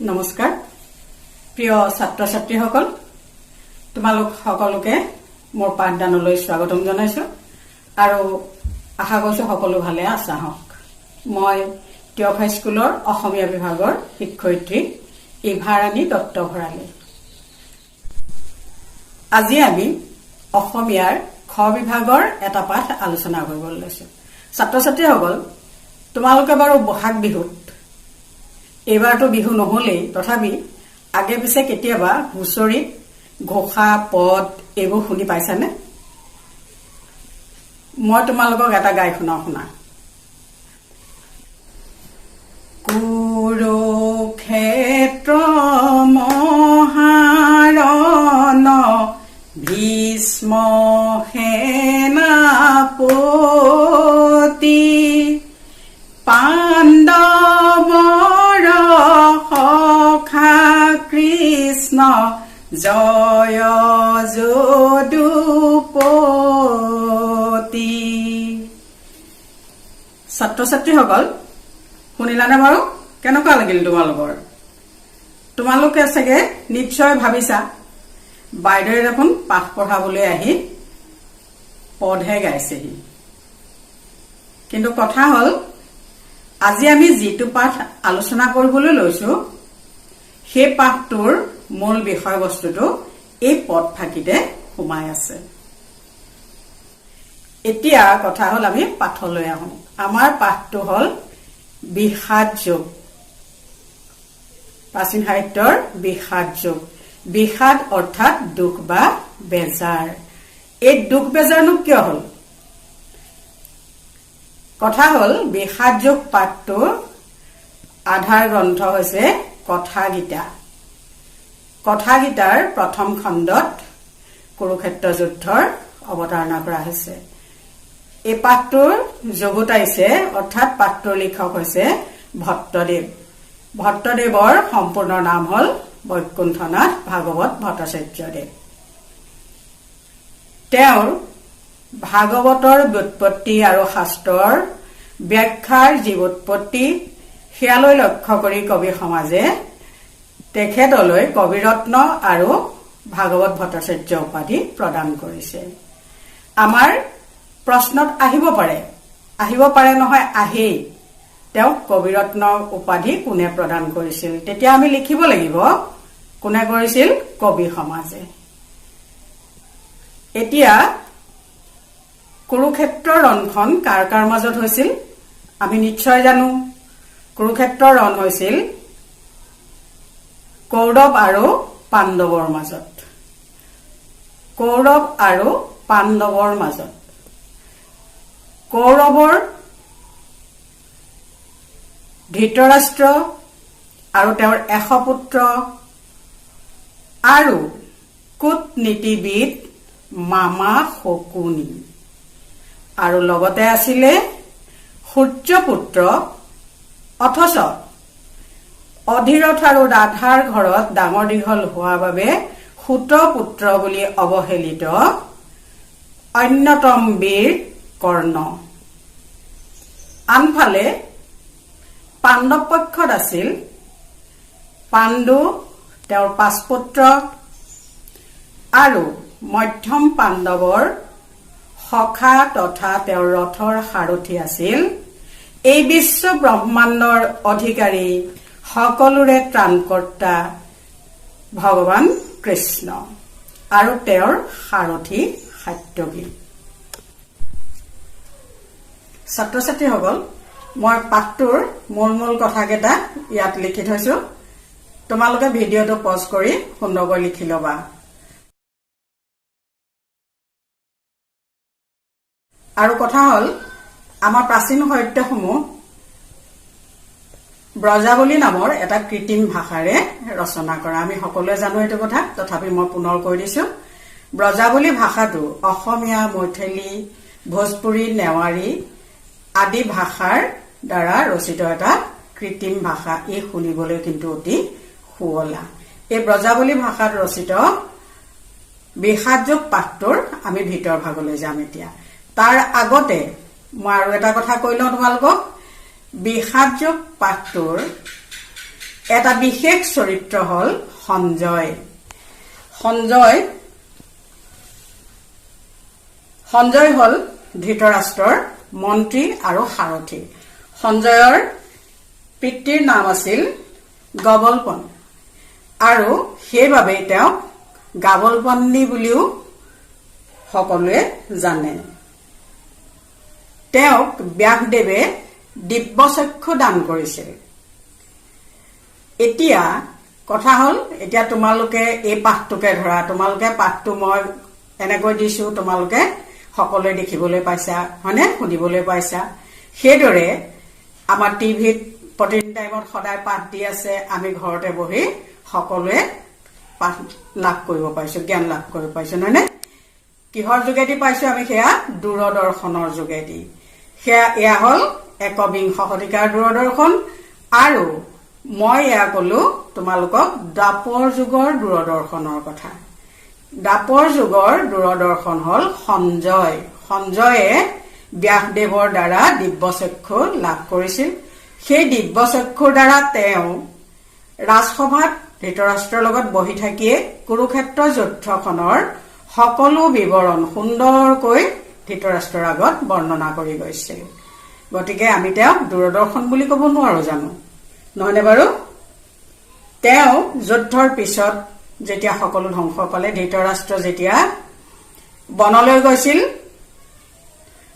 নমস্কাৰ প্ৰিয় ছাত্ৰ ছাত্ৰীসকল তোমালোক সকলোকে মোৰ পাঠদানলৈ স্বাগতম জনাইছো আৰু আশা কৰিছো সকলো ভালে আছা হওক মই টিয়ক হাই স্কুলৰ অসমীয়া বিভাগৰ শিক্ষয়িত্ৰী ইভাৰাণী দত্ত ভৰালী আজি আমি অসমীয়াৰ খ বিভাগৰ এটা পাঠ আলোচনা কৰিবলৈ লৈছো ছাত্ৰ ছাত্ৰীসকল তোমালোকে বাৰু বহাগ বিহুত এবাৰটো বিহু নহলেই তথাপি আগে পিছে কেতিয়াবা হুঁচৰিত ঘোষা পদ এইবোৰ শুনি পাইছানে মই তোমালোকক এটা গাই শুনা কুৰুক্ষেত্ৰ মহাৰণ ভীষ্ম সেনাপতি পাণ্ডৱৰ সখা কৃষ্ণ জয় যদুপতি ছাত্ৰ ছাত্ৰীসকল শুনিলানে বাৰু কেনেকুৱা লাগিল তোমালোকে চাগে নিশ্চয় ভাবিছা বাইদেৱে দেখোন পাঠ পঢ়াবলৈ আহি পদহে গাইছেহি কিন্তু কথা হল আজি আমি যিটো পাঠ আলোচনা কৰিবলৈ লৈছো সেই পাঠটোৰ মূল বিষয়বস্তুটো এই পদ ফাঁকিতে সোমাই আছে এতিয়া কথা হল আমি পাঠলৈ আহো আমাৰ পাঠটো হল বিষাদ যোগ প্ৰাচীন সাহিত্যৰ বিষাদ যোগ বিষাদ অৰ্থাৎ দুখ বা বেজাৰ এই দুখ বেজাৰনো কিয় হল কথা হল বিষাদ যোগ পাঠটোৰ আধাৰ গ্ৰন্থ হৈছে কথাগীতাৰ প্ৰথম খণ্ডত কুৰুক্ষেত্ৰ যুদ্ধৰ অৱতাৰণা কৰা হৈছে এই পাঠটোৰ যোগতাইছে অৰ্থাৎ পাঠটোৰ লিখক হৈছে ভট্টদেৱৰ সম্পূৰ্ণ নাম হল বৈকুণ্ঠনাথ ভাগৱত ভট্টাচাৰ্যদেৱ তেওঁৰ ভাগৱতৰ ব্যুৎপত্তি আৰু শাস্ত্ৰৰ ব্যাখ্যাৰ যি উৎপত্তি সেয়ালৈ লক্ষ্য কৰি কবি সমাজে তেখেতলৈ কবিৰত্ন আৰু ভাগৱত ভট্টাচাৰ্য উপাধি প্ৰদান কৰিছে আমাৰ প্ৰশ্নত আহিব পাৰে নহয় আহেই তেওঁক কবিৰত্ন উপাধি কোনে প্ৰদান কৰিছিল তেতিয়া আমি লিখিব লাগিব কোনে কৰিছিল কবি সমাজে এতিয়া কুৰুক্ষেত্ৰৰ ৰণখন কাৰ কাৰ মাজত হৈছিল আমি নিশ্চয় জানো কুৰুক্ষেত্ৰৰ ৰণ হৈছিল কৌৰৱ আৰু পাণ্ডৱৰ মাজত কৌৰৱৰ ধৃতৰাষ্ট্ৰ আৰু তেওঁৰ 100 পুত্ৰ আৰু কূটনীতিবিদ মামা শকুনি আৰু লগতে আছিলে সূৰ্যপুত্ৰ অথচ অধীৰথ আৰু ৰাধাৰ ঘৰত ডাঙৰ দীঘল হোৱাৰ বাবে সূতপুত্ৰ বুলি অৱহেলিত অন্যতম বীৰ কৰ্ণ আনফালে পাণ্ডৱ পক্ষত আছিল পাণ্ডু তেওঁৰ 5 পুত্ৰ আৰু মধ্যম পাণ্ডৱৰ সখা তথা তেওঁৰ ৰথৰ সাৰথি আছিল এই বিশ্ব ব্ৰহ্মাণ্ডৰ অধিকাৰী সকলোৰে ত্ৰাণকৰ্তা ভগৱান কৃষ্ণ আৰু তেওঁৰ সাৰথি সত্যবীৰ ছাত্ৰ ছাত্ৰীসকল মই পাঠটোৰ মূল কথাকেইটা ইয়াত লিখি থৈছো তোমালোকে ভিডিঅ'টো পজ কৰি সুন্দৰকৈ লিখি ল'বা আৰু কথা হল আমাৰ প্ৰাচীন সাহিত্যসমূহ ব্ৰজাৱলী নামৰ এটা কৃত্ৰিম ভাষাৰে ৰচনা কৰা আমি সকলোৱে জানো এইটো কথা তথাপি মই পুনৰ কৈ দিছো ব্ৰজাৱলী ভাষাটো অসমীয়া মৈথিলী ভোজপুৰী নেৱাৰী আদি ভাষাৰ দ্বাৰা ৰচিত এটা কৃত্ৰিম ভাষা এই শুনিবলৈ কিন্তু অতি শুৱলা এই ব্ৰজাৱলী ভাষাত ৰচিত বিষাদ যোগ পাঠটোৰ আমি ভিতৰ ভাগলৈ যাম এতিয়া তাৰ আগতে মই আৰু এটা কথা কৈ লওঁ তোমালোকক বিষাদ যোগ পাঠটোৰ এটা বিশেষ চৰিত্ৰ হল সঞ্জয়। সঞ্জয় হল ধৃতৰাষ্ট্ৰৰ মন্ত্ৰী আৰু সাৰথী। সঞ্জয়ৰ পিতৃৰ নাম আছিল গবলপন আৰু সেইবাবে তেওঁক গাবলপন্নী বুলিও সকলোৱে জানে। তেওঁক ব্যাসদেৱে দিব্যচক্ষু দান কৰিছিল। এতিয়া কথা হল, এতিয়া তোমালোকে এই পাঠটোকে ধৰা, তোমালোকে পাঠটো মই এনেকৈ দিছো, তোমালোকে সকলোৱে দেখিবলৈ পাইছা হয়নে, শুনিবলৈ পাইছা। সেইদৰে আমাৰ টিভিত প্ৰতিদিন টাইমত সদায় পাঠ দি আছে, আমি ঘৰতে বহি সকলোৱে পাঠ লাভ কৰিব পাৰিছো, জ্ঞান লাভ কৰিব পাৰিছো নহয়নে। কিহৰ যোগেদি পাইছো আমি? সেয়া দূৰদৰ্শনৰ যোগেদি। এয়া হল একবিংশ শতিকাৰ দূৰদৰ্শন। আৰু মই এয়া কলো তোমালোকক দ্বাপৰ যুগৰ দূৰদৰ্শনৰ কথা। দ্বাপৰ যুগৰ দূৰদৰ্শন হল সঞ্জয়। সঞ্জয়ে ব্যাসদেৱৰ দ্বাৰা দিব্যচক্ষু লাভ কৰিছিল। সেই দিব্যচক্ষুৰ দ্বাৰা তেওঁ ৰাজসভাত ধৃতৰাষ্ট্ৰৰ লগত বহি থাকিয়ে কুৰুক্ষেত্ৰ যুদ্ধখনৰ সকলো বিৱৰণ সুন্দৰকৈ ধৃতৰাষ্ট্ৰৰ আগত বৰ্ণনা কৰি গৈছিল। গতিকে আমি তেওঁক দূৰদৰ্শন বুলি ক'ব নোৱাৰো জানো, নহয়নে বাৰু? তেওঁ যুদ্ধৰ পিছত যেতিয়া সকলো ধ্বংস পালে, ধৃতৰাষ্ট্ৰ যেতিয়া বনলৈ গৈছিল,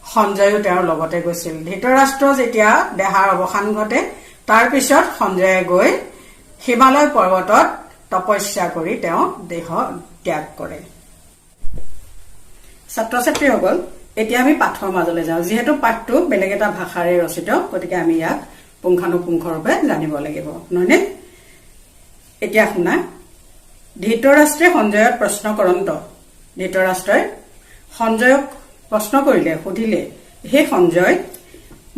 সঞ্জয়ো তেওঁৰ লগতে গৈছিল। ধৃতৰাষ্ট্ৰ যেতিয়া দেহাৰ অৱসান ঘটে, তাৰ পিছত সঞ্জয়ে গৈ হিমালয় পৰ্বতত তপস্যা কৰি তেওঁ দেহ ত্যাগ কৰে। ছাত্ৰ ছাত্ৰীসকল, এতিয়া আমি পাঠৰ মাজলৈ যাওঁ। যিহেতু পাঠটো বেলেগ এটা ভাষাৰে ৰচিত, গতিকে আমি ইয়াক পুংখানুপুংখৰূপে জানিব লাগিব নহয়নে। এতিয়া শুনা। ধৃতৰাষ্ট্ৰে সঞ্জয়ক প্ৰশ্ন কৰন্ত। ধৃতৰাষ্ট্ৰই সঞ্জয়ক প্ৰশ্ন কৰিলে, সুধিলে, হে সঞ্জয়,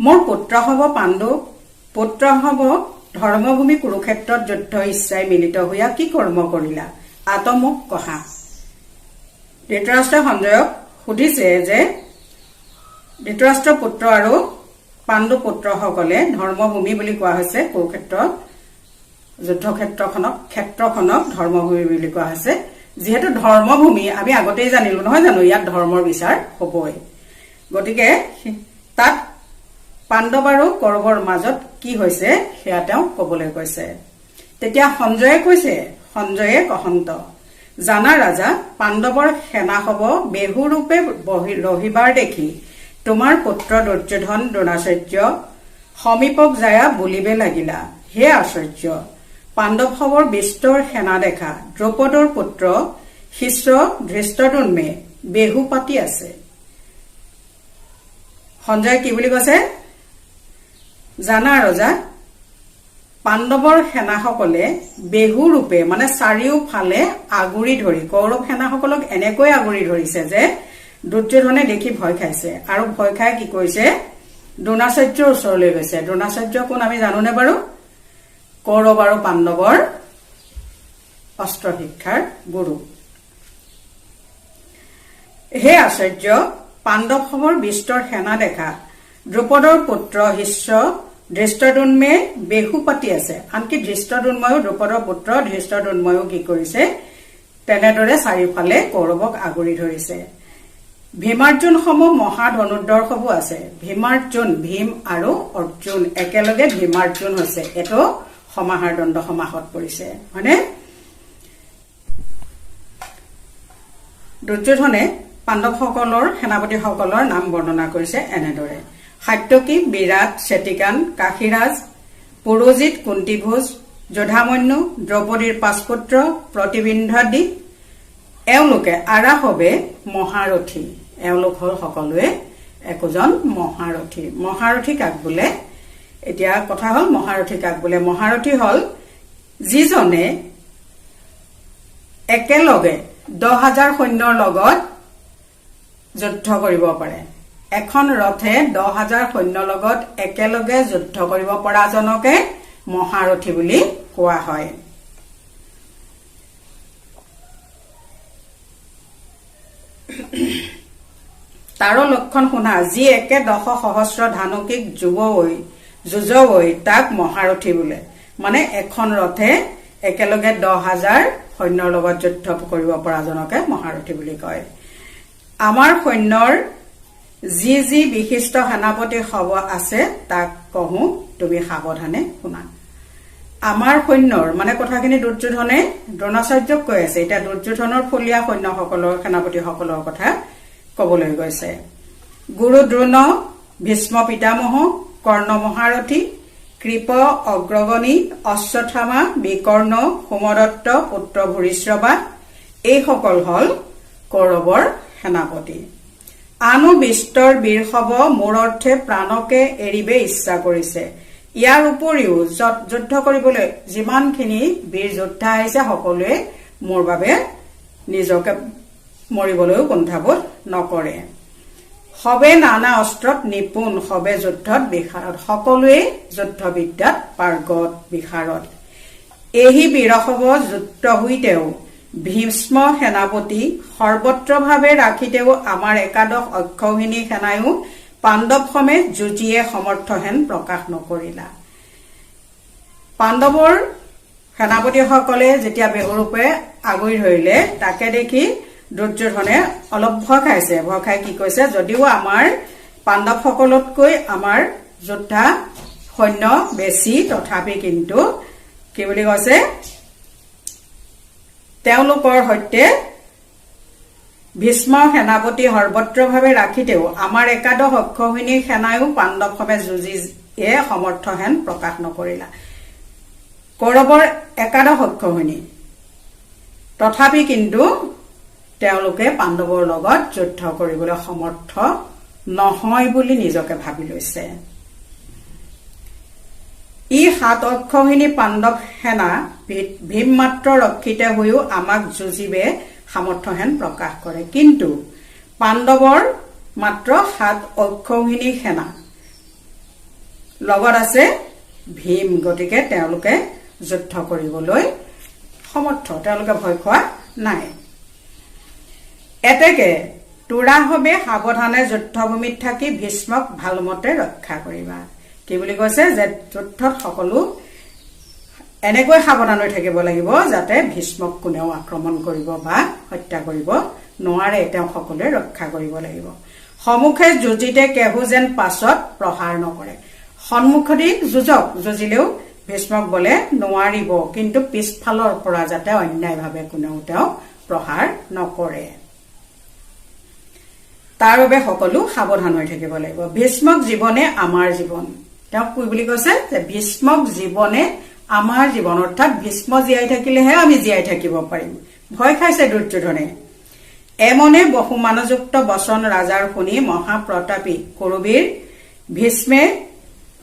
মোৰ পুত্ৰ হব পাণ্ডু, পুত্ৰ হব ধৰ্মভূমি কুৰুক্ষেত্ৰত যুদ্ধ ইচ্ছাই মিলিত হোৱা কি কৰ্ম কৰিলা, আত মোক কহা। ধৃতৰাষ্ট্ৰই সঞ্জয়ক সুধিছে যে ধৃতৰাষ্ট্ৰৰ পুত্ৰ আৰু পাণ্ডু পুত্ৰসকলে ধৰ্মভূমি বুলি কোৱা হৈছে কুৰুক্ষেত্ৰ ক্ষেত্ৰখনক ধৰ্মভূমি বুলি কোৱা হৈছে। যিহেতু ধৰ্মভূমি আমি আগতেই জানিলো নহয় জানো, ইয়াত ধৰ্মৰ বিচাৰ হবই। গতিকে তাত পাণ্ডৱ আৰু কৌৰৱৰ মাজত কি হৈছে সেয়া তেওঁ কবলৈ কৈছে। তেতিয়া সঞ্জয়ে কৈছে, সঞ্জয়ে কহন্ত, জানা ৰাজা, পাণ্ডৱৰ সেনা হব বেহুৰূপে ৰহিবাৰ দেখি তোমাৰ পুত্ৰ দুৰ্যোধন দ্ৰোণাচাৰ্য সমীপক যায়া বুলিবে লাগিলা। হে আচাৰ্য, পাণ্ডৱ হবৰ বিস্তৰ সেনা দেখা দ্ৰৌপদৰ পুত্ৰ শিষ্য ধৃষ্টদ্যুম্নে বেহু পাতি আছে। সঞ্জয় কি বুলি কৈছে? জানা ৰজা, পাণ্ডৱৰ সেনাসকলে বেহু ৰূপে মানে চাৰিওফালে আগুৰি ধৰি কৌৰৱ সেনাসকলক এনেকৈ আগুৰি ধৰিছে যে দুৰ্যোধনে দেখি ভয় খাইছে, আৰু ভয় খাই কি কৰিছে, দ্ৰোণাচাৰ্যৰ ওচৰলৈ গৈছে। দ্ৰোণাচাৰ্য কোন আমি জানোনে বাৰু? কৌৰৱ আৰু পাণ্ডৱৰ অস্ত্ৰ শিক্ষাৰ গুৰু। হে আচাৰ্য, পাণ্ডৱ হবৰ বিস্তৰ সেনা দেখা দ্ৰৌপদৰ পুত্ৰ শিষ্য ধৃষ্টদ্যুম্নে বেহু পাতি আছে। আনকি ধৃষ্টদ্যুম্নয়ো, দ্ৰৌপদৰ পুত্ৰ ধৃষ্টদ্যুম্নয়ো কি কৰিছে, তেনেদৰে চাৰিওফালে কৌৰৱক আগুৰি ধৰিছে। ভীমাৰ্জুন সম মহাধনুৰ্ধৰসমূহ আছে। ভীমাৰ্জুন, ভীম আৰু অৰ্জুন একেলগে ভীমাৰ্জুন হৈছে। এইটো সমাহাৰ দণ্ড সমাসত পৰিছে হয়নে। দুৰ্যোধনে পাণ্ডৱসকলৰ সেনাপতিসকলৰ নাম বৰ্ণনা কৰিছে এনেদৰে: সাত্যকী, বিৰাট, চেতিকান, কাশীৰাজ, পুৰোজিত, কুন্তীভোজ, যোধামন্যু, দ্ৰৌপদীৰ পাঁচপুত্ৰ, প্ৰতিবিন্ধ্যাদি। এওঁলোকে আৰাহবে মহাৰথী। এওঁলোক হল সকলোৱে একোজন মহাৰথী। মহাৰথী কাক বোলে? এতিয়া কথা হল মহাৰথী কাক বোলে? মহাৰথী হল যিজনে একেলগে 10,000 সৈন্যৰ লগত যুদ্ধ কৰিব পাৰে। এখন ৰথে 10,000 সৈন্যৰ লগত একেলগে যুদ্ধ কৰিব পৰাজনকে মহাৰথী বুলি কোৱা হয়। তাৰো লক্ষণ শুনা, যি একে 10 সহস্ৰ ধানুকিক যুঁজৈ তাক মহাৰথী বোলে। মানে এখন ৰথে একেলগে 10,000 সৈন্যৰ লগত যুদ্ধ কৰিব পৰাজনকে মহাৰথী বুলি কয়। আমাৰ সৈন্যৰ যি যি বিশিষ্ট সেনাপতি হ'ব আছে তাক কহো, তুমি সাৱধানে শুনা। আমাৰ সৈন্যৰ মানে কথাখিনি দুৰ্যোধনে দ্ৰোণাচাৰ্যক কৈ আছে। এতিয়া দুৰ্যোধনৰ ফলীয়া সৈন্যসকলৰ সেনাপতিসকলৰ কথা কবলৈ গৈছে। গুৰু দ্ৰোণ, ভীষ্ম পিতামহ, কৰ্ণ মহাৰথী, কৃপ অগ্ৰগণী, অশ্বত্থামা, বিকৰ্ণ, সোমদত্ত পুত্ৰ ভূৰিশ্ৰৱা, এইসকল হল কৌৰৱৰ সেনাপতি। আনো বিস্তৰ বীৰ হব, মোৰ অৰ্থে প্ৰাণকে এৰিবে ইচ্ছা কৰিছে। ইয়াৰ উপৰিও যুদ্ধ কৰিবলৈ যিমানখিনি বীৰ যোদ্ধা আহিছে সকলোৱে মোৰ বাবে নিজকে মৰিবলৈও কুণ্ঠাবোধ নকৰে। সবে নানা অস্ত্ৰত নিপুণ, সবে যুদ্ধত বিশাৰদ, সকলোৱে যুদ্ধবিদ্যাত পাৰ্গত বিশাৰদ। এই বীৰসৱ যুক্ত হৈতেও ভীষ্ম সেনাপতি, সৰ্বত্ৰভাৱে ৰাখিতেও আমাৰ একাদশ অক্ষৌহিণী সেনায়ো পাণ্ডৱ সমেত যুঁজিয়ে সমৰ্থহেন প্ৰকাশ নকৰিলা। পাণ্ডৱৰ সেনাপতিসকলে যেতিয়া বেহুৰূপে আগুৰি ধৰিলে তাকে দেখি দুৰ্যোধনে অলপ ভয় খাইছে। ভয় খাই কি কৈছে, যদিও আমাৰ পাণ্ডৱসকলতকৈ আমাৰ যোদ্ধা সৈন্য বেছি, তথাপি কিন্তু কি বুলি কৈছে, তেওঁলোকৰ সৈতে ভীষ্ম সেনাপতি সৰ্বত্ৰভাৱে ৰাখিতেও আমাৰ একাদশ অক্ষৌহিণী সেনায়ো পাণ্ডৱ সমেত যুঁজিয়ে সমৰ্থহেন প্ৰকাশ নকৰিলা। কৌৰৱৰ একাদশ অক্ষৌহিণী, তথাপি কিন্তু তেওঁলোকে পাণ্ডৱৰ লগত যুদ্ধ কৰিবলৈ সমৰ্থ নহয় বুলি নিজকে ভাবি লৈছে। ই 7 অক্ষৌহিণী পাণ্ডৱ সেনা ভীম মাত্ৰ ৰক্ষিত হৈও আমাক যুঁজিবে সামৰ্থ্যহেন প্ৰকাশ কৰে। কিন্তু পাণ্ডৱৰ মাত্ৰ 7 অক্ষৌহিণী সেনা, লগত আছে ভীম, গতিকে তেওঁলোকে যুদ্ধ কৰিবলৈ সমৰ্থ, তেওঁলোকে ভয় খোৱা নাই। এতেকে তোৰা হবে সাৱধানে যুদ্ধভূমিত থাকি ভীষ্মক ভালমতে ৰক্ষা কৰিবা। কি বুলি কৈছে যে যুদ্ধত সকলো এনেকৈ সাৱধান হৈ থাকিব লাগিব যাতে ভীষ্মক কোনেও আক্ৰমণ কৰিব বা হত্যা কৰিব নোৱাৰে, তেওঁ সকলোৱে ৰক্ষা কৰিব লাগিব। সমুখে যুঁজিতে কেহু যেন পাছত প্ৰহাৰ নকৰে। সন্মুখেদি যুঁজিলেও ভীষ্মক বোলে নোৱাৰিব, কিন্তু পিছফালৰ পৰা যাতে অন্যায়ভাৱে কোনেও তেওঁ প্ৰহাৰ নকৰে, তাৰ বাবে সকলো সাৱধান হৈ থাকিব লাগিব। ভীষ্মক জীৱনে আমাৰ জীৱন, তেওঁ কি বুলি কৈছে যে ভীষ্মক জীৱনে আমাৰ জীৱন, অৰ্থাৎ ভীষ্ম জীয়াই থাকিলেহে আমি জীয়াই থাকিব পাৰিম। ভয় খাইছে দুৰ্যোধনে। এমনে বহুমানযুক্ত বচন ৰাজাৰ শুনি মহাপ্ৰতাপী কৰবীৰ ভীষ্মে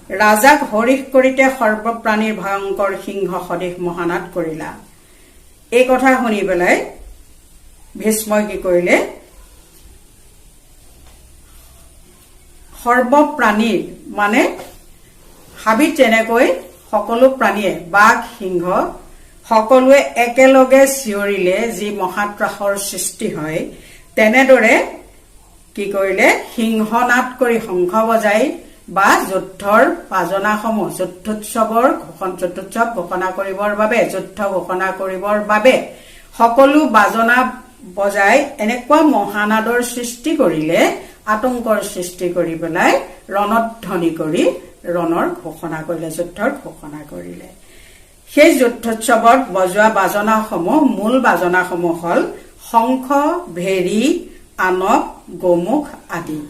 ৰাজাক হৰিশ কৰিতে সৰ্বপ্ৰাণীৰ ভয়ংকৰ সিংহ সদৃশ মহানাদ কৰিলা। এই কথা শুনি পেলাই ভীষ্মই কি কৰিলে, সৰ্বপ্ৰাণীৰ মানে হাবিত যেনেকৈ সকলো প্ৰাণীয়ে বাঘ সিংহ সকলোৱে একেলগে চিঞৰিলে যি মহাত্ৰাসৰ সৃষ্টি হয়, তেনেদৰে কি কৰিলে সিংহনাদ কৰি শংখ বজাই বা যুদ্ধৰ বাজনাসমূহ যুদ্ধোৎসৱ ঘোষণা কৰিবৰ বাবে, যুদ্ধ ঘোষণা কৰিবৰ বাবে সকলো বাজনা বজাই এনেকুৱা মহানাদৰ সৃষ্টি কৰিলে, আতংকৰ সৃষ্টি কৰি পেলাই ৰণধ্বনি কৰি ৰণৰ ঘোষণা কৰিলে, যুদ্ধৰ ঘোষণা কৰিলে। সেই যুদ্ধোৎসৱত বজোৱা বাজনাসমূহ, মূল বাজনাসমূহ হল শংখ, ভেৰী, আনক, গোমুখ আদি।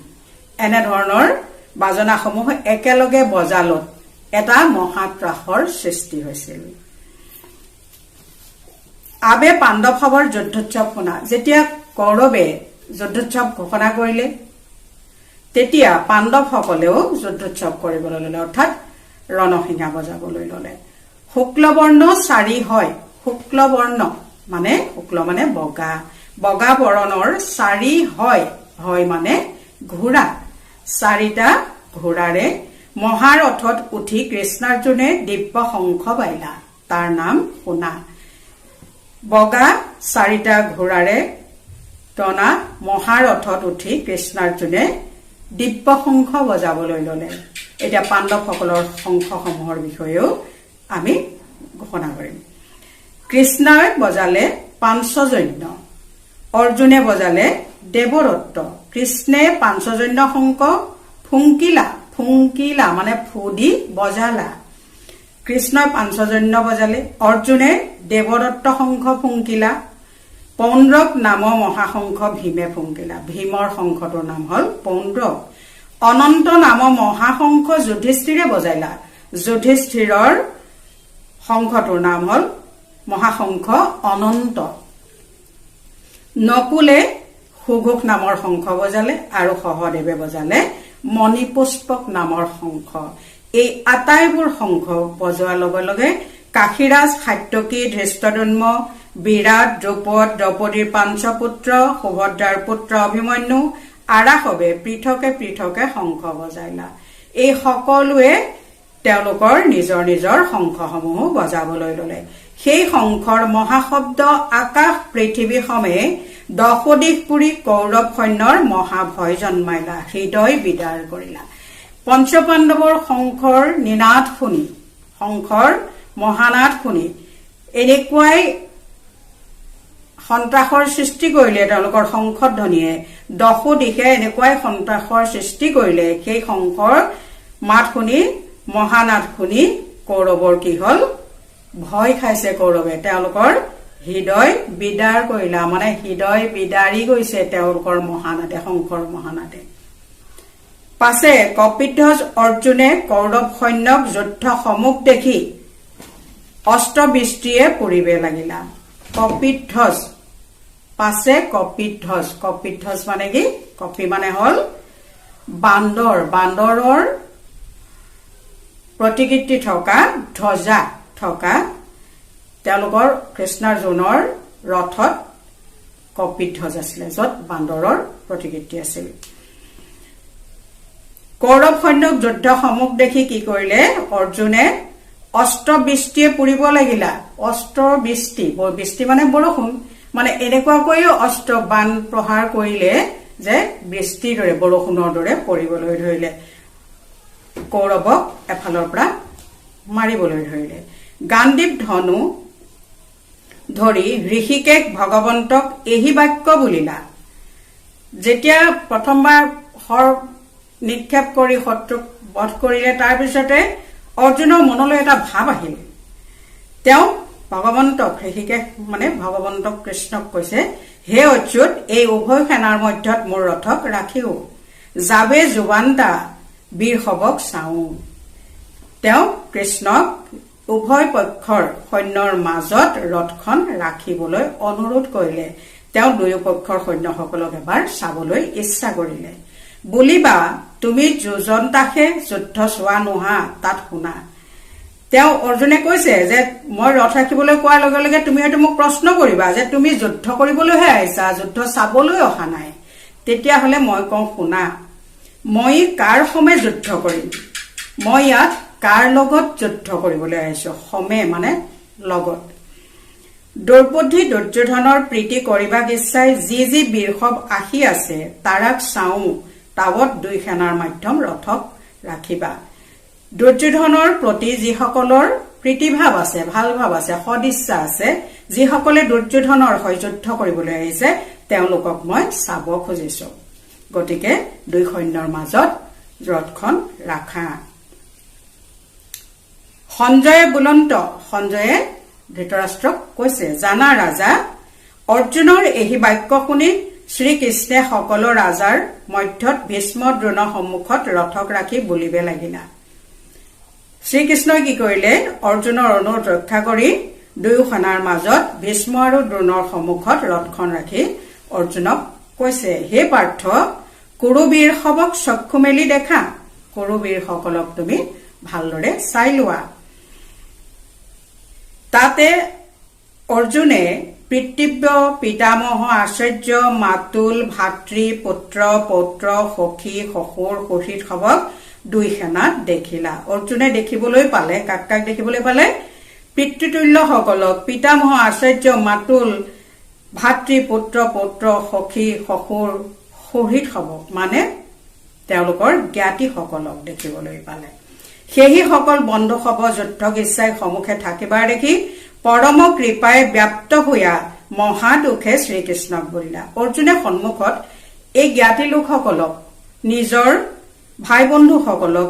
এনেধৰণৰ বাজনাসমূহ একেলগে বজালত এটা মহাত্ৰাসৰ সৃষ্টি হৈছিল। আবে পাণ্ডৱসৱৰ যুদ্ধোৎসৱ শুনা। যেতিয়া কৌৰৱে যুদ্ধোৎসৱ ঘোষণা কৰিলে তেতিয়া পাণ্ডৱসকলেও যুদ্ধোৎসৱ কৰিবলৈ ললে, অৰ্থাৎ ৰণসিঙা বজাবলৈ ললে। শুক্লবৰ্ণ চাৰি হয়, শুক্লবৰ্ণ মানে শুক্ল মানে বগা, বগা বৰণৰ চাৰি হয়, হয় মানে ঘোঁৰা, 4টা ঘোঁৰাৰে মহাৰথত উঠি কৃষ্ণাৰ্জুনে দিব্য শংখ বাইলা, তাৰ নাম শুনা। বগা 4টা ঘোঁৰাৰে টনা মহাৰথত উঠি কৃষ্ণাৰ্জুনে দিব্য শংখ বজাবলৈ ললে। এতিয়া পাণ্ডৱসকলৰ শংখসমূহৰ বিষয়েও আমি ঘোষণা কৰিম। কৃষ্ণই বজালে পাঞ্চজন্য, অৰ্জুনে বজালে দেৱদত্ত। কৃষ্ণে পাঞ্চজন্য শংখ ফুংকিলা, ফুংকিলা মানে ফু দি বজালা। কৃষ্ণই পাঞ্চজন্য বজালে, অৰ্জুনে দেৱদত্ত শংখ ফুংকিলা। পৌণ্ড্ৰক নামৰ মহাশংখ ভীমে ফুংকিলা। ভীমৰ শংখটোৰ নাম হল পৌণ্ড্ৰক। অনন্ত নামৰ মহাশংখ যুধিষ্ঠিৰে বজাইলা। যুধিষ্ঠিৰৰ শংখটোৰ নাম হল মহাশংখ অনন্ত। নকুলে সুঘোষ নামৰ শংখ বজালে আৰু সহদেৱে বজালে মণিপুষ্পক নামৰ শংখ। এই আটাইবোৰ শংখ বজোৱাৰ লগে লগে কাশীৰাজ, সাত্যকী, ধৃষ্টদ্যুম্ন, বিৰাট, দ্ৰুপদ, দ্ৰৌপদীৰ পাঞ্চপুত্ৰ, সুভদ্ৰাৰ পুত্ৰ অভিমন্যু আৰাসৱে পৃথকে পৃথকে শংখ বজাইলা। এই সকলোৱে তেওঁলোকৰ নিজৰ নিজৰ শংখসমূহ বজাবলৈ ললে। সেই শংখৰ মহাশব্দ আকাশ পৃথিৱী সমে দশদিশ পুৰি কৌৰৱ সৈন্যৰ মহাভয় জন্মাইলা, হৃদয় বিদাৰ কৰিলা। পঞ্চপাণ্ডৱৰ শংখৰ নিনাদ শুনি, শংখৰ মহানাদ শুনি এনেকুৱাই সন্ত্ৰাসৰ সৃষ্টি কৰিলে তেওঁলোকৰ শংখধ্বনিয়ে। দশদিশে এনেকুৱাই সন্ত্ৰাসৰ সৃষ্টি কৰিলে। সেই শংখৰ মাত শুনি, মহানাদ শুনি কৌৰৱৰ কি হল? ভয় খাইছে কৌৰৱে। তেওঁলোকৰ হৃদয় বিদাৰ কৰিলা, মানে হৃদয় বিদাৰি গৈছে তেওঁলোকৰ মহানাদে, শংখৰ মহানাদে। পাছে কপিধ্বজ অৰ্জুনে কৌৰৱ সৈন্যক যুদ্ধ সম্মুখ দেখি অস্ত্ৰবৃষ্টিয়ে পুৰিবে লাগিলা। কপিধ্বজ, পাছে কপিধ্বজ, কপিধ্বজ মানে কি? কপি মানে হল বান্দৰ, বান্দৰৰ প্ৰতিকৃতি থকা, ধ্বজা থকা তেওঁলোকৰ কৃষ্ণাৰ্জুনৰ ৰথত কপিধ্বজ আছিলে, যত বান্দৰৰ প্ৰতিকৃতি আছিল। কৌৰৱ সৈন্যক যুদ্ধ সম্মুখ দেখি কি কৰিলে? অৰ্জুনে অস্ত্ৰবৃষ্টিয়ে পুৰিব লাগিলা। অস্ত্ৰবৃষ্টি, বৃষ্টি মানে বৰষুণ, মানে এনেকুৱাকৈ অস্ত্ৰ বান প্ৰহাৰ কৰিলে যে বৃষ্টিৰ দৰে, বৰষুণৰ দৰে পৰিবলৈ ধৰিলে। কৌৰৱক এফালৰ পৰা মাৰিবলৈ ধৰিলে। গাণ্ডীৱ ধনু ধৰি ঋষিকেশ ভগৱন্তক এই বাক্য বুলিলা। যেতিয়া প্ৰথমবাৰ হৰ নিক্ষেপ কৰি শত্ৰুক বধ কৰিলে, তাৰ পিছতে অৰ্জুনৰ মনলৈ এটা ভাৱ আহিল। তেওঁ ভগৱন্তক, ঋষিকেশ মানে ভগৱন্তক কৃষ্ণক কৈছে, হে অচ্যুত, এই উভয় সেনাৰ মধ্যত মোৰ ৰথক ৰাখিও, যাবে জুৱান্তা বীৰ হবক চাও। তেওঁ কৃষ্ণক উভয় পক্ষৰ সৈন্যৰ মাজত ৰথখন ৰাখিবলৈ অনুৰোধ কৰিলে। তেওঁ দুয়ো পক্ষৰ সৈন্যসকলক এবাৰ চাবলৈ ইচ্ছা কৰিলে। বুলিবা তুমি যুজন্তাসে যুদ্ধ চোৱা নোহা, তাত শুনা। তেওঁ অৰ্জুনে কৈছে যে মই ৰথ ৰাখিবলৈ কোৱাৰ লগে লগে তুমি হয়তো মোক প্ৰশ্ন কৰিবা যে তুমি যুদ্ধ কৰিবলৈহে আহিছা, যুদ্ধ চাবলৈ অহা নাই। তেতিয়াহলে মই কওঁ শুনা, মই কাৰ সমে যুদ্ধ কৰিম? মই ইয়াত কাৰ লগত যুদ্ধ কৰিবলৈ আহিছো? সমে মানে লগত। দ্ৰৌপদী দুৰ্যোধনৰ প্ৰীতি কৰিবাক ইচ্ছাই যি যি বীৰসৱ আহি আছে তাৰাক চাও, তাৱত দুই সেনাৰ মাধ্যম ৰথক ৰাখিবা। দুৰ্যোধনৰ প্ৰতি যিসকলৰ প্ৰীতিভাৱ আছে, ভাল ভাৱ আছে, সদিচ্ছা আছে, যিসকলে দুৰ্যোধনৰ হৈ যুদ্ধ কৰিবলৈ আহিছে, তেওঁলোকক মই চাব খুজিছো। গতিকে দুই সৈন্যৰ মাজত ৰথখন ৰাখা। সঞ্জয়ে বুলন্ত, সঞ্জয়ে ধৃতৰাষ্ট্ৰক কৈছে, জানা ৰাজা, অৰ্জুনৰ এই বাক্য শুনি শ্ৰীকৃষ্ণে সকলো ৰাজাৰ মধ্যত ভীষ্ম দ্ৰোণৰ সন্মুখত ৰথক ৰাখি বুলিবে লাগিলা। শ্ৰীকৃষ্ণই কি কৰিলে? অৰ্জুনৰ অনুৰোধ ৰক্ষা কৰি দুয়ো সেনাৰ মাজত ভীষ্ম আৰু দ্ৰোণৰ সন্মুখত ৰথখন ৰাখি অৰ্জুনক কৈছে, হে পাৰ্থ, কুৰুবীৰ সবক চক্ষু মেলি দেখা। কুৰুবীৰসকলক তুমি ভালদৰে চাই লোৱা। তাতে অৰ্জুনে পিতৃব্য, পিতামহ, আচাৰ্য, মাতুল, ভাতৃ, পুত্ৰ, পৌত্ৰ, সখী, শ্বশুৰ, সহিত সবক দুই সেনাত দেখিলা। অৰ্জুনে দেখিবলৈ পালে, কাক কাক দেখিবলৈ পালে? পিতৃতুল্যসকলক, পিতামহ, আচাৰ্য, মাতুল, ভাতৃ, পুত্ৰ, পৌত্ৰ, সখী, শ্বশুৰ, সহিত সবক মানে তেওঁলোকৰ জ্ঞাতিসকলক দেখিবলৈ পালে। সেই সকল বন্ধু সব যুদ্ধক ইচ্ছাই সমুখে থাকিবাৰ দেখি পৰম কৃপাই ব্যাপ্ত হোৱা মহাদুখে শ্ৰীকৃষ্ণক বলিলা। অৰ্জুনে সন্মুখত এই জ্ঞাতি লোকসকলক নিজৰ ভাই বন্ধুসকলক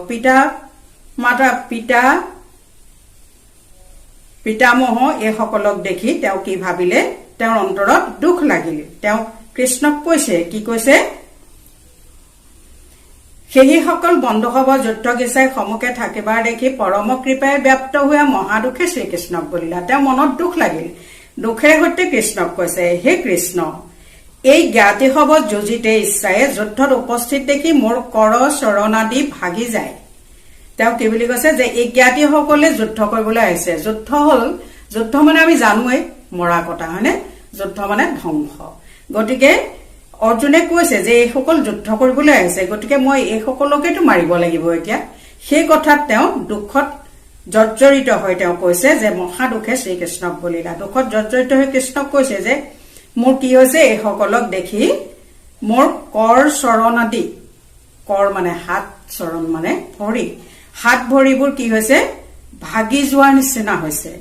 পিতামহ এইসকলক দেখি তেওঁ কি ভাবিলে, তেওঁৰ অন্তৰত দুখ লাগিল। তেওঁ কৃষ্ণক কৈছে, কি কৈছে, সেইসকল বন্ধুসৱ যুদ্ধক ইচ্ছাই সমুখে থাকিবাৰ দেখি পৰম কৃপাই ব্যাপ্ত হোৱা মহাদুখে শ্ৰীকৃষ্ণক বলিলা। তেওঁ মনত দুখ লাগিল। দুখেৰে সৈতে কৃষ্ণক কৈছে, হে কৃষ্ণ, এই জ্ঞাতিসৱ যুঁজিতে ইচ্ছাই যুদ্ধত উপস্থিত দেখি মোৰ কৰ চৰণ আদি ভাগি যায়। তেওঁ কি বুলি কৈছে যে এই জ্ঞাতিসকলে যুদ্ধ কৰিবলৈ আহিছে। যুদ্ধ মানে আমি জানোৱেই মৰা কটা, হয়নে? যুদ্ধ মানে ধ্বংস। গতিকে অৰ্জুনে কৈছে যে এইসকল যুদ্ধ কৰিবলৈ আহিছে, গতিকে মই এইসকলকেতো মাৰিব লাগিব এতিয়া। সেই কথাত তেওঁ দুখত জৰ্জৰিত হৈ তেওঁ কৈছে যে মহাদুখে শ্ৰীকৃষ্ণক বলিলা। দুখত জৰ্জৰিত হৈ কৃষ্ণক কৈছে যে মোৰ কি হৈছে, এইসকলক দেখি মোৰ কৰ চৰণ আদি, কৰ মানে হাত, চৰণ মানে ভৰি, হাত ভৰিবোৰ কি হৈছে, ভাগি যোৱাৰ নিচিনা হৈছে।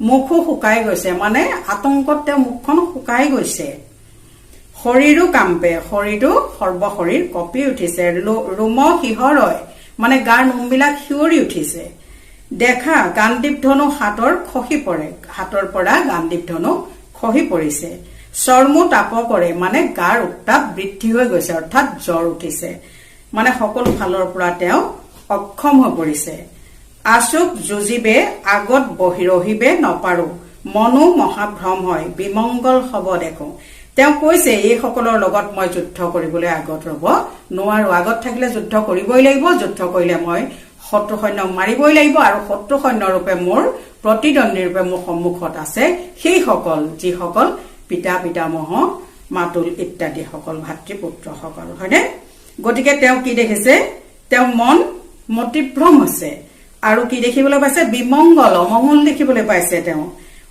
মুখো শুকাই গৈছে, মানে আতংকত তেওঁ মুখখন শুকাই গৈছে। শৰীৰো কাম্পে, শৰীৰটো সৰ্বশৰীৰ কঁপি উঠিছে। ৰোম শিহৰয়, মানে গাৰ নোমবিলাক শিয়ৰি উঠিছে। দেখা গাণ্ডীৱ ধনু হাতৰ খহি পৰে, হাতৰ পৰা গাণ্ডীৱ ধনু খহি পৰিছে। চৰ্মো তাপ কৰে, মানে গাৰ উত্তাপ বৃদ্ধি হৈ গৈছে, অৰ্থাৎ জ্বৰ উঠিছে। মানে সকলো ফালৰ পৰা তেওঁ অক্ষম হৈ পৰিছে। আচুক যুঁজিবে আগত বহি ৰহিবে নপাৰো, মনো মহাভ্ৰম হয় বিমংগল হব দেখো। তেওঁ কৈছে এইসকলৰ লগত মই যুদ্ধ কৰিবলৈ আগত ৰব নোৱাৰো। আগত থাকিলে যুদ্ধ কৰিবই লাগিব, যুদ্ধ কৰিলে মই শত্ৰু সৈন্যক মাৰিবই লাগিব, আৰু শত্ৰু সৈন্য ৰূপে মোৰ প্ৰতিদ্বন্দ্বী ৰূপে মোৰ সন্মুখত আছে সেইসকল, যিসকল পিতামহ মাতুল ইত্যাদি সকল ভাতৃপুত্ৰসকল, হয়নে? গতিকে তেওঁ কি দেখিছে, তেওঁ মন মতিভ্ৰম হৈছে। আৰু কি দেখিবলৈ পাইছে, বিমংগল, অমংগল দেখিবলৈ পাইছে। তেওঁ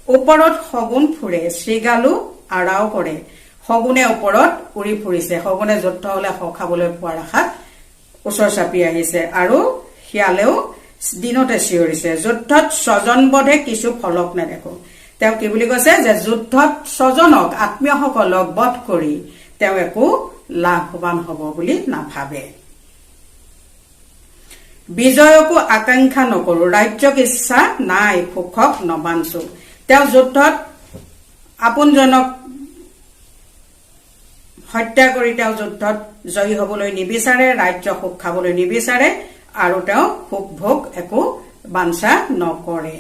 ওপৰত শগুন ফুৰে, শ্ৰীগালো আৰাও কৰে। শগুনে ওপৰত উৰি ফুৰিছে, শগুনে যুদ্ধ হলে খাবলৈ পোৱাৰ আশাত ওচৰ চাপি আহিছে, আৰু শিয়ালেও দিনতে চিঞৰিছে। যুদ্ধত স্বজনবধে কিছু ফলক নেদেখো। তেওঁ কি বুলি কৈছে যে যুদ্ধত স্বজনক, আত্মীয়সকলক বধ কৰি তেওঁ একো লাভৱান হব বুলি নাভাবে। বিজয়কো আকাংক্ষা নকৰো, ৰাজ্যক ইচ্ছা নাই সুখক নবাঞ্চো। তেওঁ যুদ্ধত আপোনজনক হত্যা কৰি তেওঁ যুদ্ধত জয়ী হবলৈ নিবিচাৰে, ৰাজ্য সুখ খাবলৈ নিবিচাৰে, আৰু তেওঁ সুখ ভোগ একো বাঞ্ছা নকৰে।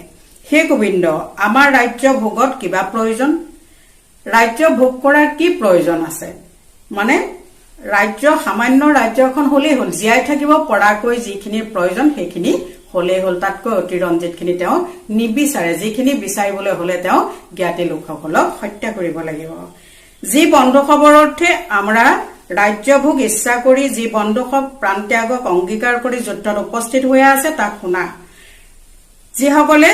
হে গোবিন্দ, আমাৰ ৰাজ্য ভোগত কিবা প্ৰয়োজন? ৰাজ্য ভোগ কৰাৰ কি প্ৰয়োজন আছে? মানে ৰাজ্য, সামান্য ৰাজ্য এখন হলেই হল, জীয়াই থাকিব পৰাকৈ যিখিনি প্ৰয়োজন সেইখিনি হলেই হল, তাতকৈ অতিৰঞ্জিতখিনি তেওঁ নিবিচাৰে। যিখিনি বিচাৰিবলৈ হলে তেওঁ জ্ঞাতি লোকসকলক হত্যা কৰিব লাগিব। যি বন্ধুসৱৰ অৰ্থে আমৰা ৰাজ্যভোগ ইচ্ছা কৰি যি বন্ধুসৱ প্ৰাণত্যাগক অংগীকাৰ কৰি যুদ্ধত উপস্থিত হৈ আছে তাক শুনা। যিসকলে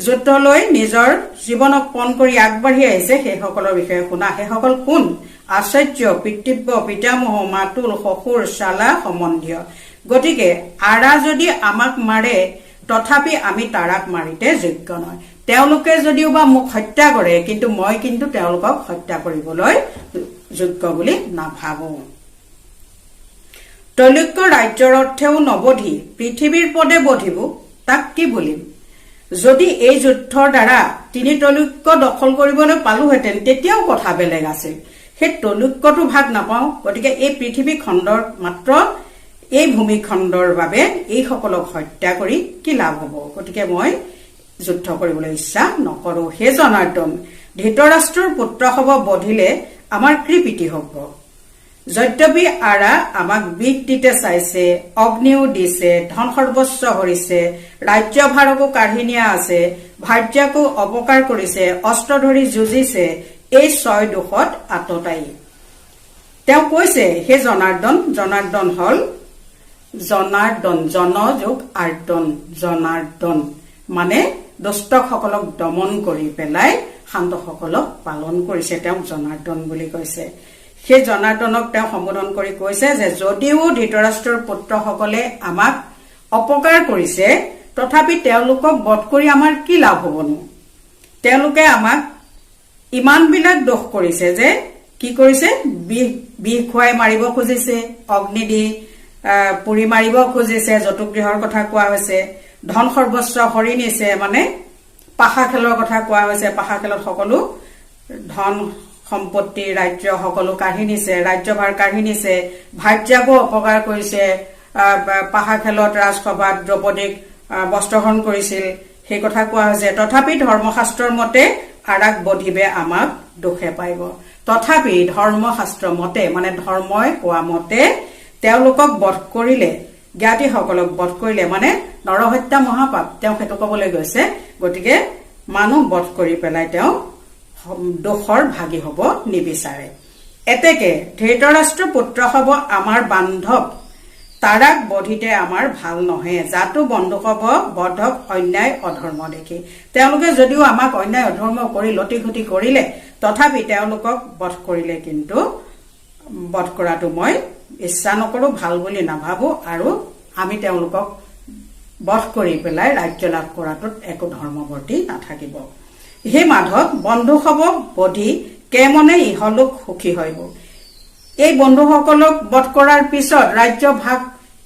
যুদ্ধলৈ নিজৰ জীৱনক পণ কৰি আগবাঢ়ি আহিছে সেইসকলৰ বিষয়ে শুনা। সেইসকল কোন? আচাৰ্য, পিতৃব্য, পিতামহ, মাতুল, শ্বশুৰ, শালা, সম্বন্ধীয়। গতিকে আৰা যদি আমাক মাৰে তথাপি আমি তাৰাক মাৰিতে যোগ্য নহয়। তেওঁলোকে যদিও বা মোক হত্যা কৰে, কিন্তু মই কিন্তু তেওঁলোকক হত্যা কৰিবলৈ যোগ্য বুলি নাভাবো। তৈলক্য ৰাজ্যৰ অৰ্থেও নবধি পৃথিৱীৰ পদে বধিব, তাক কি বুলিম? যদি এই যুদ্ধৰ দ্বাৰা তিনি তৈলক্য দখল কৰিবলৈ পালোহেঁতেন তেতিয়াও কথা বেলেগ আছিল। সেই তৈলক্যটো ভাগ নাপাওঁ। গতিকে এই পৃথিৱী খণ্ডৰ মাত্ৰ এই ভূমিখণ্ডৰ বাবে এইসকলক হত্যা কৰি কি লাভ হব? গতিকে মই যুদ্ধ কৰিবলৈ ইচ্ছা নকৰো। হে জনাৰ্দন, ধৃতৰাষ্ট্ৰৰ পুত্ৰ হব বধিলে আমাৰ কৃপিতি হব। যদ্যপি আৰা আমাক বিষ দিতে চাইছে, অগ্নিও দিছে, ধন সৰ্বস্ব হৰিছে, ৰাজ্যভাৰকো কাঢ়ি নিয়া আছে, ভাৰ্যাকো অপকাৰ কৰিছে, অস্ত্ৰ ধৰি যুঁজিছে, এই 6 দোষত আততাই। তেওঁ কৈছে হে জনাৰ্দন, জনাৰ্দন হল জনাৰ্দন, জন যোগ আৰ্দন, জনাৰ্দন মানে দুষ্টসকলক দমন কৰি পেলাই শান্তসকলক পালন কৰিছে, তেওঁ জনাৰ্দন বুলি কৈছে। সেই জনাৰ্দনক তেওঁ সম্বোধন কৰি কৈছে যে যদিও ধৃতৰাষ্ট্ৰৰ পুত্ৰসকলে আমাক অপকাৰ কৰিছে তথাপি তেওঁলোকক বধ কৰি আমাৰ কি লাভ হ'বনো তেওঁলোকে আমাক ইমানবিলাক দোষ কৰিছে যে কি কৰিছে বিষ খুৱাই মাৰিব খুজিছে অগ্নি দি পুৰি মাৰিব খুজিছে জতুগৃহৰ কথা কোৱা হৈছে ধন সৰ্বস্ব হৰি নিছে মানে পাহা খেলৰ কথা কোৱা হৈছে পাহা খেলত সকলো ধন সম্পত্তি ৰাজ্য সকলো কাঢ়ি নিছে ৰাজ্যভাৰ কাঢ়ি নিছে ভাৰ্যাকো অপকাৰ কৰিছে পাহা খেলত ৰাজসভাত দ্ৰৌপদীক বস্ত্ৰহৰণ কৰিছিল সেই কথা কোৱা হৈছে তথাপি ধৰ্মশাস্ত্ৰৰ মতে আৰাক বধিবে আমাক দুখে পাইব তথাপি ধৰ্মশাস্ত্ৰ মতে মানে ধৰ্মই কোৱা মতে তেওঁলোকক বধ কৰিলে জ্ঞাতিসকলক বধ কৰিলে মানে নৰহত্যা মহাপাপ তেওঁ সেইটো ক'বলৈ গৈছে গতিকে মানুহ বধ কৰি পেলাই তেওঁ দোষৰ ভাগী হ'ব নিবিচাৰে এতেকে ধৃতৰাষ্ট্ৰ পুত্ৰ হ'ব আমাৰ বান্ধৱ তাৰাক বধিতে আমাৰ ভাল নহয় জাতো বন্ধু হ'ব বধক অন্যায় অধৰ্ম দেখি তেওঁলোকে যদিও আমাক অন্যায় অধৰ্ম কৰি লটি ঘটি কৰিলে তথাপি তেওঁলোকক বধ কৰিলে কিন্তু বধ কৰাটো মই ইচ্ছা নকৰো ভাল বুলি নাভাবো আৰু আমি তেওঁলোকক বধ কৰি পেলাই ৰাজ্য লাভ কৰাটোত একো ধৰ্মৱৰ্তী নাথাকিব হে মাধৱ বন্ধু হ'ব বধি কেমনে ইহলোক সুখী হইব এই বন্ধুসকলক বধ কৰাৰ পিছত ৰাজ্য ভাগ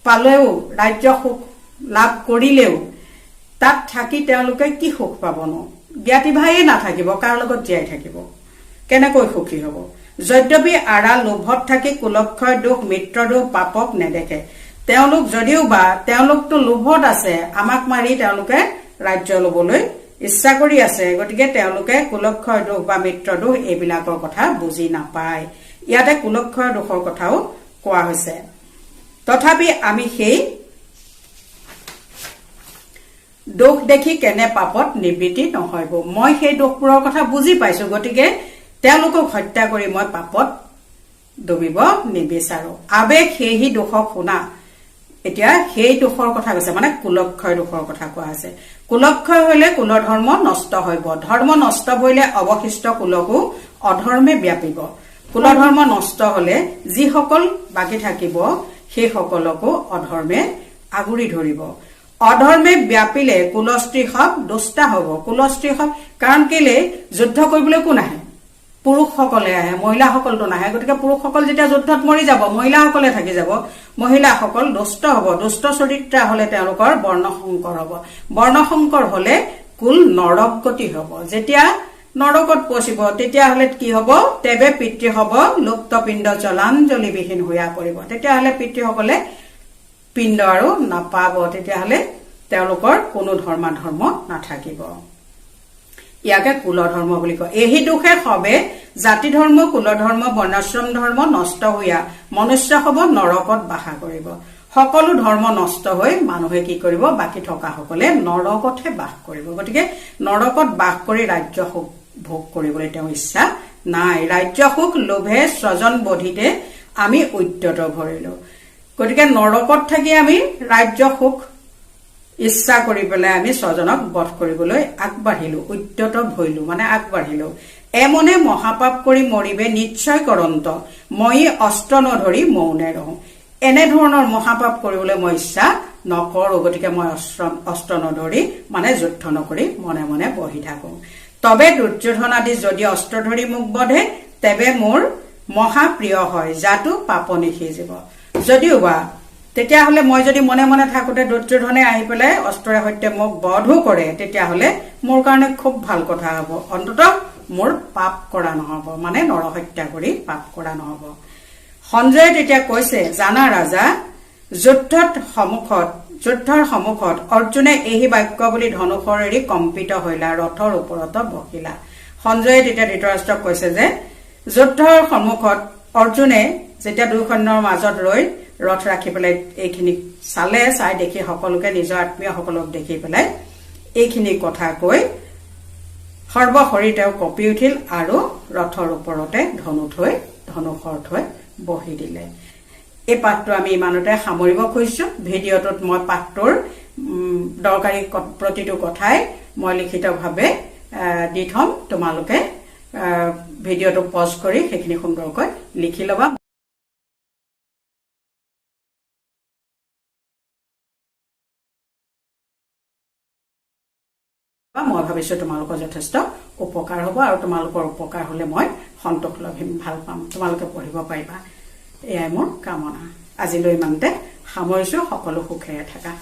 পালেও ৰাজ্য সুখ লাভ কৰিলেও তাত থাকি তেওঁলোকে কি সুখ পাবনো জ্ঞাতি ভাইয়ে নাথাকিব কাৰ লগত জীয়াই থাকিব কেনেকৈ সুখী হ'ব যদ্যপি আৰা লোভত থাকি কুলক্ষয় দোষ মিত্ৰ দোষ পাপক নেদেখে তেওঁলোক যদিও বা তেওঁলোকতো লোভত আছে আমাক মাৰি তেওঁলোকে ৰাজ্য ল'বলৈ ইচ্ছা কৰি আছে গতিকে তেওঁলোকে কুলক্ষয় দোষ বা মিত্ৰ দোষ এইবিলাকৰ কথা বুজি নাপায় ইয়াতে কুলক্ষয় দোষৰ কথাও কোৱা হৈছে তথাপি আমি সেই দোষ দেখি কেনে পাপত নিবৃত্তি নহয়ব মই সেই দোষবোৰৰ কথা বুজি পাইছো গতিকে তেওঁলোকক হত্যা কৰি মই পাপত ডুবিব নিবিচাৰো আবেগ সেই দোষক শুনা এতিয়া সেই দোষৰ কথা কৈছে মানে কুলক্ষয় দোষৰ কথা কোৱা হৈছে কুলক্ষয় হলে কুল ধৰ্ম নষ্ট হইব ধৰ্ম নষ্ট হইলে অৱশিষ্ট কুলকো অধৰ্মে ব্যাপিব কুল ধৰ্ম নষ্ট হলে যিসকল বাকি থাকিব সেই সকলকো অধৰ্মে আগুৰি ধৰিব অধৰ্মে ব্যাপিলে কুলস্ত্ৰী সব দুষ্টা হব কুলস্ত্ৰী সব কাৰণ কেলে যুদ্ধ কৰিবলৈ কোন আহে পুৰুষসকলে আহে মহিলাসকলটো নাহে গতিকে পুৰুষসকল যেতিয়া যুদ্ধত মৰি যাব মহিলাসকলে থাকি যাব মহিলাসকল দুষ্ট হ'ব দুষ্ট চৰিত্ৰা হলে তেওঁলোকৰ বৰ্ণসংকৰ হ'ব বৰ্ণসংকৰ হলে কুল নৰকগতি হ'ব যেতিয়া নৰকত পচিব তেতিয়া হলে কি হ'ব তেবে পিতৃ হ'ব লুপ্ত পিণ্ড জলাঞ্জলি বিহীন হোৱা পৰিব তেতিয়া হলে পিতৃসকলে পিণ্ড আৰু নাপাব তেতিয়া হলে তেওঁলোকৰ কোনো ধৰ্ম নাথাকিব ইয়াকে কুল ধৰ্ম বুলি কয় এই দুখে সবে জাতি ধৰ্ম কুল ধৰ্ম বৰ্ণাশ্ৰম ধৰ্ম নষ্ট হোৱা মনুষ্য হ'ব নৰকত বাস কৰিব সকলো ধৰ্ম নষ্ট হৈ মানুহে কি কৰিব বাকি থকা সকলে নৰকতহে বাস কৰিব গতিকে নৰকত বাস কৰি ৰাজ্য সুখ ভোগ কৰিবলৈ তেওঁ ইচ্ছা নাই ৰাজ্য সুখ লোভে স্বজন বধিতে আমি উদ্যত ভৰিলো গতিকে নৰকত থাকি আমি ৰাজ্য সুখ ইচ্ছা কৰি পেলাই আমি স্বজনক বধ কৰিবলৈ আগবাঢ়িলো উদ্যত ভৰিলো মানে আগবাঢ়িলো এমনে মহাপাপ কৰি মৰিবে নিশ্চয় কৰন্ত মই অস্ত্ৰ নধৰি মৌনে ৰহো এনে ধৰণৰ মহাপাপ কৰিবলৈ মই ইচ্ছা নকৰো গতিকে মই অস্ত্ৰ নধৰি মানে যুদ্ধ নকৰি মনে মনে বহি থাকো তবে দুৰ্যোধন আদি যদি অস্ত্ৰ ধৰি মোক বধে তেবে মোৰ মহা প্ৰিয় হয় জাতো পাপ নিখিজিব যদিও বা তেতিয়া হলে মই যদি মনে মনে থাকোতে দুৰ্যোধনে আহি পেলাই অস্ত্ৰৰে সৈতে মোক বধো কৰে তেতিয়া হলে মোৰ কাৰণে খুব ভাল কথা হ'ব অন্ততঃ মোৰ পাপ কৰা নহব মানে নৰহত্যা কৰি পাপ কৰা নহব সঞ্জয়ে তেতিয়া কৈছে জানা ৰাজা যুদ্ধৰ সন্মুখত অৰ্জুনে এই বাক্য বুলি ধনুষৰ এৰি কম্পিত হৈলা ৰথৰ ওপৰত বহিলা সঞ্জয়ে তেতিয়া ধৃতৰাষ্ট্ৰক কৈছে যে যুদ্ধৰ সন্মুখত অৰ্জুনে যেতিয়া দুই সৈন্যৰ মাজত ৰৈ ৰথ ৰাখি পেলাই এইখিনি চাই দেখি সকলোকে নিজৰ আত্মীয় সকলক দেখি পেলাই এইখিনি কথা কৈ সৰ্বশৰীৰ তেওঁ কঁপি উঠিল আৰু ৰথৰ ওপৰতে ধনুষৰ থৈ বহি দিলে এই পাঠটো আমি ইমানতে সামৰিব খুজিছো ভিডিঅ'টোত মই পাঠটোৰ দৰকাৰী প্ৰতিটো কথাই মই লিখিতভাৱে দি থম তোমালোকে ভিডিঅ'টো পজ কৰি সেইখিনি সুন্দৰকৈ লিখি ল'বা মই ভাবিছো তোমালোকৰ যথেষ্ট উপকাৰ হ'ব আৰু তোমালোকৰ উপকাৰ হলে মই সন্তোষ লভিম, ভাল পাম, তোমালোকে পঢ়িব পাৰিবা। এয়াই মোৰ কামনা। আজিলৈ ইমানতে সামৰিছো। সকলো সুখেৰে থাকা।